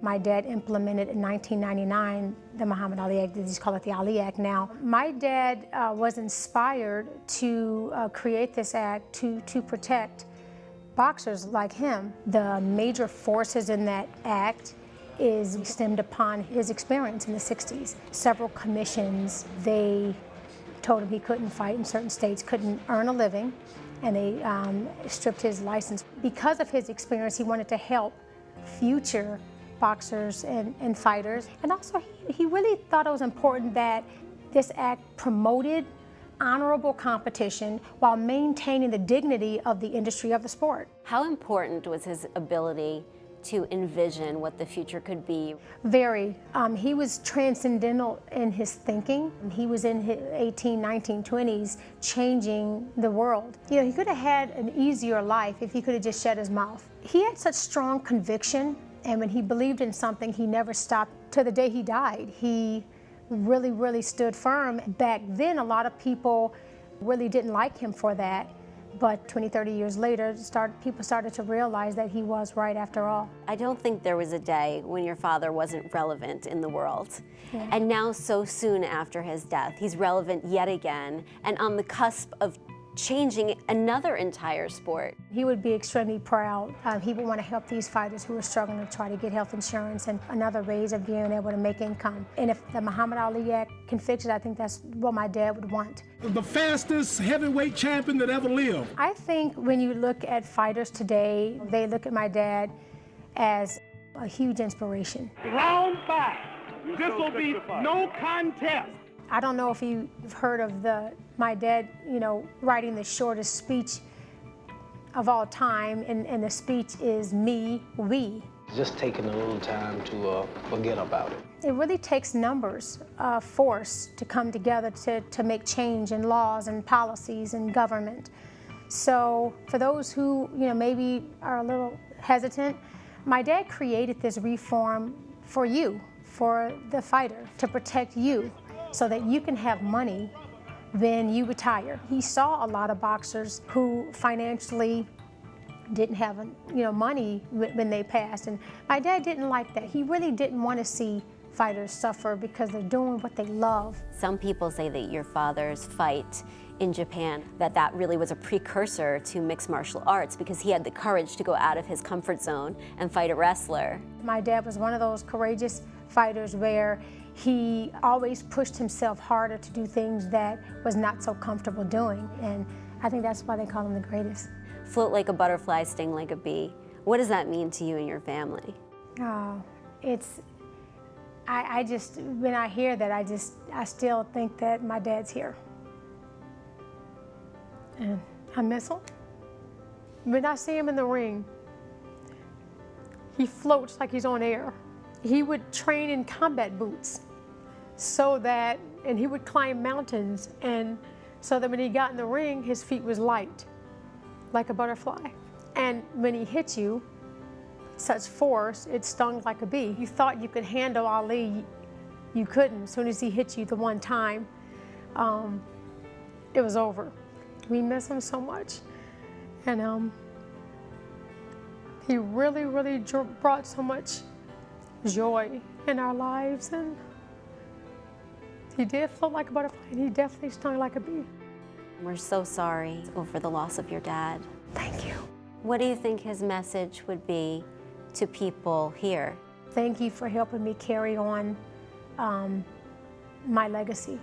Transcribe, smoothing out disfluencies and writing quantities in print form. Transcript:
My dad implemented in 1999 the Muhammad Ali Act, they just call it the Ali Act now. My dad was inspired to create this act to protect boxers like him. The major forces in that act is stemmed upon his experience in the 60s. Several commissions, they told him he couldn't fight in certain states, couldn't earn a living, and they stripped his license. Because of his experience, he wanted to help future boxers and fighters. And also, he really thought it was important that this act promoted honorable competition while maintaining the dignity of the industry of the sport. How important was his ability to envision what the future could be? Very. He was transcendental in his thinking. He was in his 18, 19, 20s changing the world. You know, he could have had an easier life if he could have just shut his mouth. He had such strong conviction, and when he believed in something, he never stopped to the day he died. He really, really stood firm. Back then, a lot of people really didn't like him for that. But 20, 30 years later, people started to realize that he was right after all. I don't think there was a day when your father wasn't relevant in the world. Yeah. And now, so soon after his death, he's relevant yet again and on the cusp of changing another entire sport. He would be extremely proud. He would want to help these fighters who are struggling to try to get health insurance and another ways of being able to make income. And if the Muhammad Ali Act can fix it, I think that's what my dad would want. The fastest heavyweight champion that ever lived. I think when you look at fighters today, they look at my dad as a huge inspiration. Round 5. This will be no contest. I don't know if you've heard of my dad, you know, writing the shortest speech of all time, and the speech is me, we. Just taking a little time to forget about it. It really takes numbers, force to come together to make change in laws and policies and government. So for those who, you know, maybe are a little hesitant, my dad created this reform for you, for the fighter, to protect you, so that you can have money when you retire. He saw a lot of boxers who financially didn't have money when they passed, and my dad didn't like that. He really didn't want to see fighters suffer because they're doing what they love. Some people say that your father's fight in Japan, that really was a precursor to mixed martial arts because he had the courage to go out of his comfort zone and fight a wrestler. My dad was one of those courageous fighters where he always pushed himself harder to do things that was not so comfortable doing, and I think that's why they call him the greatest. Float like a butterfly, sting like a bee. What does that mean to you and your family? Oh, I just, when I hear that, I still think that my dad's here. And I miss him. When I see him in the ring, he floats like he's on air. He would train in combat boots and he would climb mountains, and so that when he got in the ring, his feet was light, like a butterfly. And when he hit you, such force, it stung like a bee. You thought you could handle Ali, you couldn't. As soon as he hit you the one time, it was over. We miss him so much. And he really, really brought so much joy in our lives, and he did float like a butterfly, and he definitely stung like a bee. We're so sorry over the loss of your dad. Thank you. What do you think his message would be to people here? Thank you for helping me carry on my legacy.